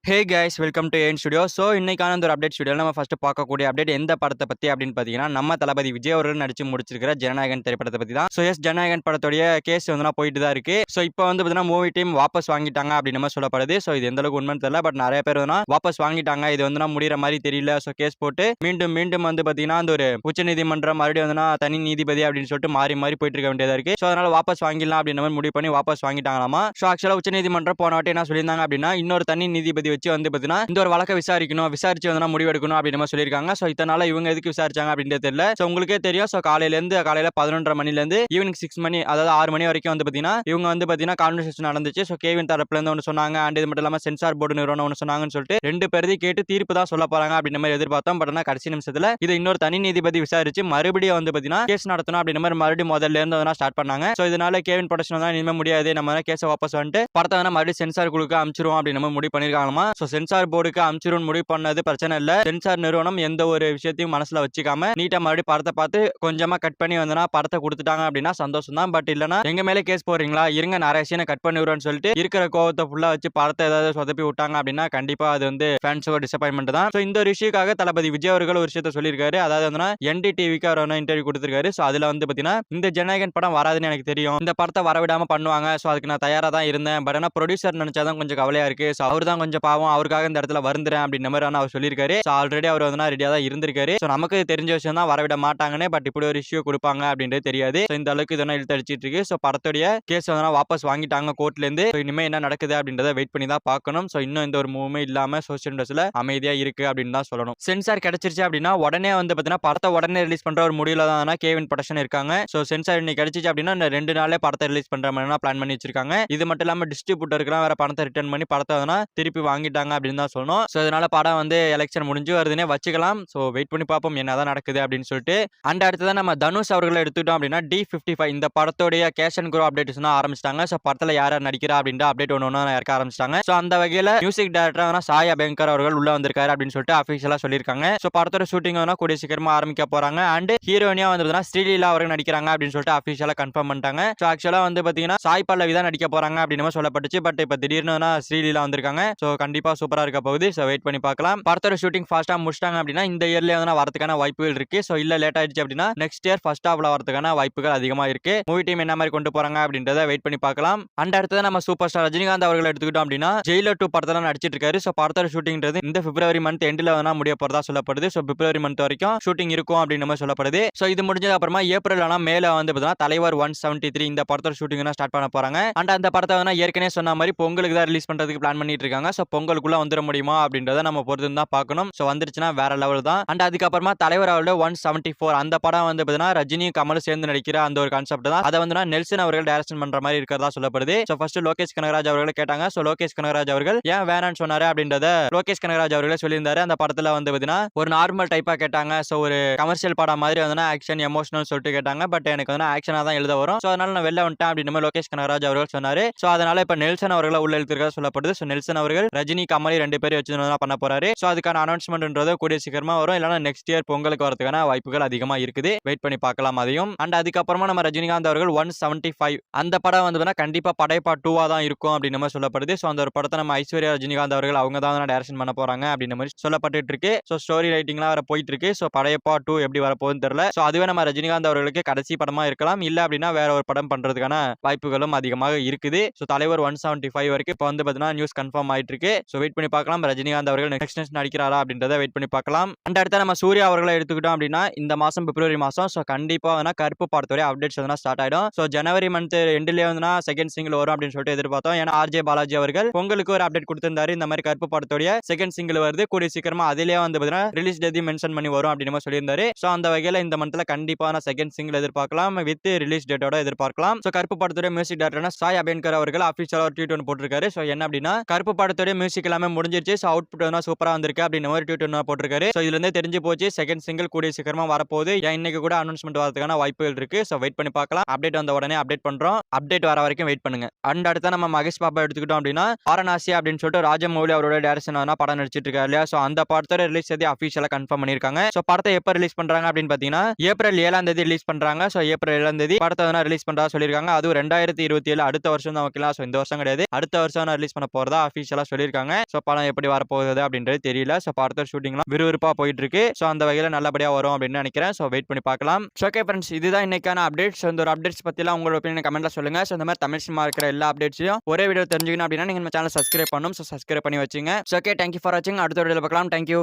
Hey guys welcome to ஏன் studio. So இன்னைக்கான ஒரு அப்டேட் ஸ்டுடியோவில் நம்ம ஃபர்ஸ்ட் பார்க்கக்கூடிய அப்டேட் எந்த படத்தை பற்றி அப்படின்னு பார்த்தீங்கன்னா, நம்ம தளபதி விஜய் அவர்கள் நடிச்சு முடிச்சிருக்கிற ஜனநாயகன் திரைப்படத்தை பற்றி தான். ஸோ எஸ், ஜனநாயகன் படத்துடைய கேஸ் வந்து போயிட்டு தான் இருக்கு. ஸோ இப்போ வந்து பார்த்தீங்கன்னா மூவி டீம் வாபஸ் வாங்கிட்டாங்க அப்படின்னு நம்ம சொல்லப்படுது. ஸோ இது எந்த அளவுக்கு உண்மைன்னு தெரியல, பட் நிறைய பேர் வந்து வாபஸ் வாங்கிட்டாங்க. இது வந்து முடிகிற மாதிரி தெரியல. ஸோ கேஸ் போட்டு மீண்டும் மீண்டும் வந்து பார்த்தீங்கன்னா அந்த ஒரு உச்சநீதிமன்றம் மறுபடியும் வந்து தனி நீதிபதி அப்படின்னு சொல்லிட்டு மாறி மாறி போயிட்டு இருக்க வேண்டியதா இருக்கு. ஸோ அதனால வாபஸ் வாங்கிடலாம் அப்படின்னு மாதிரி முடிவு பண்ணி வாபஸ் வாங்கிட்டாங்களாமா. ஸோ ஆக்சுவலாக உச்சநீதிமன்றம் போன வாட்டி என்ன சொல்லியிருந்தாங்க அப்படின்னா, இன்னொரு தனி நீதிபதி வச்சு வந்து பார்த்தீங்கன்னா இந்த ஒரு வழக்கை விசாரிக்கணும், விசாரிச்சு வந்து முடிவெடுக்கணும் அப்படின்னு சொல்லியிருக்காங்க. ஸோ இதனால இவங்க எதுக்கு விசாரிச்சாங்க அப்படின்றது தெரியல. ஸோ உங்களுக்கே தெரியும். ஸோ காலையில 11:30 மணிலேருந்து ஈவினிங் 6 மணி, அதாவது 6 மணி வரைக்கும் வந்து பார்த்தீங்கன்னா இவங்க வந்து பார்த்தீங்கன்னா கான்வர்சேஷன் நடந்துச்சு. ஸோ கேவின் தரப்புல இருந்து ஒன்று சொன்னாங்க, அண்ட் இது மட்டும் இல்லாமல் சென்சார் போர்டு நிறுவனம் ஒன்று சொன்னாங்கன்னு சொல்லிட்டு ரெண்டு பேரையும் கேட்டு தீர்ப்பு தான் சொல்ல போறாங்க அப்படின்ற மாதிரி எதிர்பார்த்தோம். பட் ஆனால் கடைசி நிமிஷத்துல இது இன்னொரு தனி நீதிபதி விசாரிச்சு மறுபடியும் வந்து பார்த்தீங்கன்னா கேஸ் நடத்தணும் அப்படின்ற மாதிரி மறுபடியும் முதல்ல இருந்து வந்து ஸ்டார்ட் பண்ணாங்க. ஸோ இதனால கேவின் ப்ரொடக்ஷன் தான் இனிமே முடியாது, நம்ம கேஸை வாபஸ் வந்துட்டு படத்தை வந்து மறுபடியும் சென்சார் குழுக்கு அனுப்பிச்சிருவோம் அப்படின்னு நம்ம முடிவு பண்ணிருக்காங்களாமா. ஸோ சென்சார் போர்டுக்கு அனுப்பிச்சிரும் முடிவு பண்ணது பிரச்சனை இல்ல. சென்சார் நிறுவனம் எந்த ஒரு விஷயத்தையும் மனசுல வச்சுக்காம நீட்டா மறுபடியும் படத்தை பார்த்து கொஞ்சமா கட் பண்ணி வந்தனா படத்தை கொடுத்துட்டாங்க அப்படின்னா சந்தோஷம் தான். பட் இல்லனா எங்க மேலே கேஸ் போறீங்களா, இருங்க நிறைய சீனை கட் பண்ணி விடுறோம்னு சொல்லிட்டு இருக்கிற கோவத்தை ஃபுல்லா வச்சு படத்தை ஏதாவது சொதப்பி விட்டாங்க அப்படின்னா கண்டிப்பா அது வந்து ஃபேன்ஸோட டிசப்பாயின்மெண்ட் தான். ஸோ இந்த ஒரு விஷயத்துக்காக தளபதி விஜய் அவர்கள் ஒரு விஷயத்தை சொல்லியிருக்காரு. அதாவது வந்து NDTVக்கு அவர் வந்து இன்டர்வியூ கொடுத்திருக்காரு. ஸோ அதுல வந்து பாத்தீங்கன்னா இந்த ஜனநாயகன் படம் வராதுன்னு எனக்கு தெரியும், இந்த படத்தை வரவிடாம பண்ணுவாங்க. ஸோ அதுக்கு நான் தயாரா தான் இருந்தேன். பட் ஆனா ப்ரொடியூசர் நினைச்சாதான் கொஞ்சம் கவலையா இருக்கு. ஸோ அவர் தான் கொஞ்சம் பாவம், அவருக்காக இந்த இடத்துல வருந்துறேன் அப்படின்ற மாதிரி அவர் சொல்லியிருக்காரு. ஸோ ஆல்ரெடி அவர் வந்து ரெடியா தான் இருந்திருக்காரு. ஸோ நமக்கு தெரிஞ்ச விஷயம் தான், வரவிட மாட்டாங்கன்னு. பட் இப்படி ஒரு இஷ்யூ கொடுப்பாங்க அப்படின்றது தெரியாது. ஸோ இந்த அளவுக்கு இதெல்லாம் இழுத்து அடிச்சிட்டு இருக்கு. ஸோ படத்துடைய கேஸ் வந்து வாபஸ் வாங்கிட்டாங்க கோர்ட்ல இருந்து. இனிமே என்ன நடக்குது அப்படின்றத வெயிட் பண்ணி தான் பார்க்கணும். ஸோ இன்னும் இந்த ஒரு மூவ்மே இல்லாம சோசியல் மீடியாஸ்ல அமைதியா இருக்கு அப்படின்னு தான் சொல்லணும். சென்சார் கிடைச்சிருச்சு அப்படின்னா உடனே வந்து பாத்தீங்கன்னா படத்தை உடனே ரிலீஸ் பண்ற ஒரு முடிவுல தான் கேவின் ப்ரொடக்ஷன் இருக்காங்க. ஸோ சென்சார் இன்னைக்கு கிடைச்சிச்சு அப்படின்னா இந்த 2 நாளே படத்தை ரிலீஸ் பண்ற மாதிரி பிளான் பண்ணி வச்சிருக்காங்க. இது மட்டும் இல்லாம டிஸ்ட்ரிபியூட்டருக்குலாம் வேற பணத்தை ரிட்டர்ன் பண்ணி படத்தை வந்து திருப்பி வாங்கிட்டாங்க அப்படின்னு தான் சொல்லணும். ஸோ இதனால படம் வந்து எலெக்ஷன் முடிஞ்சு வருதுன்னே வச்சுக்கலாம். ஸோ வெயிட் பண்ணி பார்ப்போம் என்னதான் நடக்குது அப்படின்னு சொல்லிட்டு. அண்ட் அடுத்ததான் நம்ம தனுஷ் அவர்களை எடுத்துக்கிட்டோம் அப்படின்னா D55 இந்த படத்தோடைய கேஷ் அண்ட் க்ரோ அப்டேட்ஸ் ஆரம்பிச்சிட்டாங்க. ஸோ படத்தில் யார் யார் நடிக்கிறா அப்படின்ற அப்டேட் ஒன்று இருக்க ஆரம்பிச்சிட்டாங்க. ஸோ அந்த வகையில் மியூசிக் டைரக்டர் சாய் அபியங்கர் அவர்கள் உள்ள வந்திருக்காரு அப்படின்னு சொல்லிட்டு அஃபிஷியலாக சொல்லியிருக்காங்க. ஸோ படத்தோட ஷூட்டிங் வந்து கூடிய சீக்கிரமா ஆரம்பிக்க போறாங்க. அண்ட் ஹீரோயினியா வந்து ஸ்ரீலீலா அவர்கள் நடிக்கிறாங்க அப்படின்னு சொல்லிட்டு அஃபிஷியலாக கன்ஃபார்ம் பண்ணிட்டாங்க. ஸோ ஆக்சுவலாக வந்து பார்த்தீங்கன்னா சாய் பல்லவி தான் நடிக்க போறாங்க அப்படின்னு சொல்லப்பட்டுச்சு. பட் இப்போ திடீர்னு ஸ்ரீலீலா வந்திருக்காங்க. ஸோ கண்டிப்பா சூப்பரா இருக்க போகுது. ஸோ வெயிட் பண்ணி பார்க்கலாம். படத்தோட ஷூட்டிங் ஃபாஸ்டா முடிச்சிட்டாங்க அப்படின்னா இந்த இயர்ல வந்து வரதுக்கான வாய்ப்புகள் இருக்கு. சோ இல்ல லேட் ஆயிடுச்சு அப்படின்னா நெக்ஸ்ட் இயர் ஃபர்ஸ்ட் ஹாஃப்ல வரதுக்கான வாய்ப்புகள் அதிகமா இருக்கு. மூவி டீம் என்ன மாதிரி கொண்டு போறாங்க அப்படின்றத வெயிட் பண்ணி பார்க்கலாம். அண்ட் அடுத்தது நம்ம சூப்பர் ஸ்டார் ரஜினிகாந்த் அவர்கள் எடுத்துக்கிட்டோம் அப்படின்னா ஜெயிலர் 2 படத்துல நடிச்சிட்டு இருக்காரு. சோ படத்தோட ஷூட்டிங்ன்றது இந்த பிப்ரவரி மந்த் எண்ட்ல வந்து முடிய போறதா சொல்லப்படுது. சோ பிப்ரவரி மந்த் வரைக்கும் ஷூட்டிங் இருக்கும் அப்படின்னு நம்ம சொல்லப்படுது. சோ இது முடிஞ்சது அப்புறமா ஏப்ரல் ஆனா மேல வந்து பார்த்தீங்கன்னா தலைவர் 173 இந்த படத்தோட ஷூட்டிங் ஸ்டார்ட் பண்ண போறாங்க. அண்ட் அந்த படத்தை வந்து ஏற்கனவே சொன்ன மாதிரி பொங்கலுக்கு தான் ரிலீஸ் பண்றதுக்கு பிளான் பண்ணிட்டு இருக்காங்க. சோ பொங்கலுக்குள்ள வந்துட முடியுமா அப்படின்றத நம்ம பொறுத்து தான் பார்க்கணும். சோ வந்துருச்சுன்னா வேற லெவல் தான். அண்ட் அதுக்கப்புறமா தலைவர் அவரோட 174 அந்த படம் வந்து பார்த்தீங்கன்னா ரஜினியும் கமலும் சேர்ந்து நடிக்கிற அந்த ஒரு கான்செப்ட் தான். அதை வந்து நெல்சன் அவர்கள் டைரக்ஷன் பண்ற மாதிரி இருக்கிறதா சொல்லப்படுது. சோ ஃபர்ஸ்ட் லோகேஷ் கனகராஜ் அவர்கள் கேட்டாங்க. சோ லோகேஷ் கனகராஜ் அவர்கள் ஏன் வேணான்னு சொன்னாரு அப்படின்றத லோகேஷ் கனகராஜ் அவர்களே சொல்லியிருந்தாரு. அந்த படத்துல வந்து பார்த்தீங்கன்னா ஒரு நார்மல் டைப்பா கேட்டாங்க. சோ ஒரு கமர்ஷியல் படம் மாதிரி வந்து ஆக்ஷன் எமோஷனல் சொல்லிட்டு கேட்டாங்க. பட் எனக்கு வந்து ஆக்ஷனா தான் எழுத வரும். சோ அதனால நான் வெளில வந்துட்டேன் அப்படின்னு லோகேஷ் கனகராஜ் அவர்கள் சொன்னாரு. சோ அதனால இப்ப நெல்சன் அவர்களை உள்ள இழுத்துக்கிறதா சொல்லப்படுது. சோ நெல்சன் அவர்கள் ரஜினி கமலி 2 பேரும் வச்சு பண்ண போறாரு. சோ அதுக்கான அனௌன்ஸ்மெண்ட்ன்றது கூடிய சீக்கிரமா வரும். இல்லனா நெக்ஸ்ட் இயர் பொங்கலுக்கு வரதுக்கான வாய்ப்புகள் அதிகமா இருக்குது. வெயிட் பண்ணி பார்க்கலாம் அதையும். அண்ட் அதுக்கப்புறமா நம்ம ரஜினிகாந்த் அவர்கள் 175 அந்த படம் வந்து கண்டிப்பா படைப்பா 2 தான் இருக்கும் அப்படின்னு நம்ம சொல்லப்படுது. சோ அந்த ஒரு படத்தை நம்ம ஐஸ்வர்யா ரஜினிகாந்த் அவர்கள் அவங்க தான் டைரக்ஷன் பண்ண போறாங்க அப்படின்னு மாதிரி சொல்லப்பட்டு இருக்கு. சோ ஸ்டோரி ரைட்டிங்லாம் வேற போயிட்டு இருக்கு. சோ படையப்பா 2 எப்படி வர போகுதுன்னு தெரியல. சோ அதுவே நம்ம ரஜினிகாந்த் அவர்களுக்கு கடைசி படமா இருக்கலாம். இல்ல அப்படின்னா வேற ஒரு படம் பண்றதுக்கான வாய்ப்புகளும் அதிகமாக இருக்குது. சோ தலைவர் 175 வரைக்கும் இப்போ வந்து பாத்தீங்கன்னா நியூஸ் கன்ஃபார்ம் ஆயிட்டு இருக்கு. சோ வெயிட் பண்ணி பார்க்கலாம் ரஜினிகாந்த் அவர்கள் நெக்ஸ்ட் நடிக்கிறாரா அப்படின்றத வெயிட் பண்ணி பார்க்கலாம். அண்ட் அடுத்து நம்ம சூர்யா அவர்களை எடுத்துக்கிட்டோம் அப்படின்னா இந்த மாசம் பிப்ரவரி மாசம் சோ கண்டிப்பா வந்து கருப்பு படத்தோட அப்டேட்ஸ் வந்து ஸ்டார்ட் ஆயிடும். சோ ஜனவரி மந்த் எண்ட்லயே வந்து செகண்ட் சிங்கிள் வரும் அப்படின்னு சொல்லிட்டு எதிர்பார்த்தோம். ஏன்னா RJ பாலாஜி அவர்கள் பொங்கலுக்கு ஒரு அப்டேட் கொடுத்திருந்தாரு. இந்த மாதிரி கருப்பு படத்தோட செகண்ட் சிங்கிள் வருது, கூடிய சீக்கிரமா அதிலேயே வந்து பாத்தீங்கன்னா ரிலீஸ் டேட் மென்ஷன் பண்ணி வரும் அப்படின்னு சொல்லியிருந்தாரு. சோ அந்த வகையில இந்த மந்த்ல கண்டிப்பான செகண்ட் சிங்கிள் எதிர்பார்க்கலாம் வித் ரிலீஸ் டேட்டோட எதிர்பார்க்கலாம். சோ கருப்பு படத்தோட மியூசிக் டைரக்டர் சாய் அபியங்கர் அவர்கள் அபிஷியலா ஒரு ட்வீட் ஒன்று போட்டிருக்காரு. சோ என்ன அப்படின்னா கருப்பு படத்தோட மியூசிக் எல்லாமே முடிஞ்சிருச்சு. சோ அவுட்புட் வந்து சூப்பரா வந்திருக்கு அப்படின்னு ஒரு ட்வீட் ஒன்று போட்டிருக்காரு. சோ இதுல இருந்தே தெரிஞ்சு போச்சு செகண்ட் சிங்கிள் கூடிய சீக்கிரமா வரப்போகுது. இன்னைக்கு கூட அனௌன்ஸ்மெண்ட் வரதுக்கான வாய்ப்புகள் இருக்கு. சோ வெயிட் பண்ணி பார்க்கலாம். அப்டேட் வந்த உடனே அப்டேட் பண்றோம். அப்டேட் வர வரைக்கும் வெயிட் பண்ணுங்க. அண்ட் அடுத்து நம்ம மகேஷ் பாபா எடுத்துக்கிட்டோம் அப்படின்னா வாரணாசி அப்படின்னு சொல்லிட்டு ராஜமௌலி அவரோட டைரக்ஷன் படம் நடிச்சிட்டு இருக்காரு இல்லையா. சோ அந்த படத்தோட ரிலீஸ் தேதி அபிஷியலா கன்ஃபார்ம் பண்ணிருக்காங்க. சோ படத்தை எப்ப ரிலீஸ் பண்றாங்க அப்படின்னு பாத்தீங்கன்னா ஏப்ரல் 7ஆம் தேதி ரிலீஸ் பண்றாங்க. சோ ஏப்ரல் 7ஆம் தேதி படத்தை ரிலீஸ் பண்றதா சொல்லிருக்காங்க. அது 2027 அடுத்த வருஷம் தான் ஓகேங்களா. சோ இந்த வருஷம் கிடையாது, அடுத்த வருஷம் ரிலீஸ் பண்ண போறதா அபிஷியலா சொல்லிருக்காங்க. இருக்காங்க. ஸோ படம் எப்படி வரப்போகுது அப்படின்றது தெரியல. ஸோ படத்தோட ஷூட்டிங்லாம் விறுவிறுப்பா போயிட்டு இருக்கு. ஸோ அந்த வகையில நல்லபடியா வரும் அப்படின்னு நினைக்கிறேன். ஸோ வெயிட் பண்ணி பார்க்கலாம். ஸோ ஓகே ஃப்ரெண்ட்ஸ், இதுதான் இன்னைக்கான அப்டேட்ஸ். இந்த ஒரு அப்டேட்ஸ் பத்திலாம் உங்களோட ஒப்பீனியன் கமெண்ட்ல சொல்லுங்க. ஸோ இந்த மாதிரி தமிழ் சினிமா இருக்கிற எல்லா அப்டேட்ஸையும் ஒரே வீடியோ தெரிஞ்சுக்கணும் அப்படின்னா நீங்க நம்ம சேனல் சப்ஸ்கிரைப் பண்ணணும். ஸோ சப்ஸ்கிரைப் பண்ணி வச்சுங்க. ஸோ ஓகே, தேங்க்யூ ஃபார் வாட்சிங். அடுத்த வீடியோல பார்க்கலாம். தேங்க்யூ.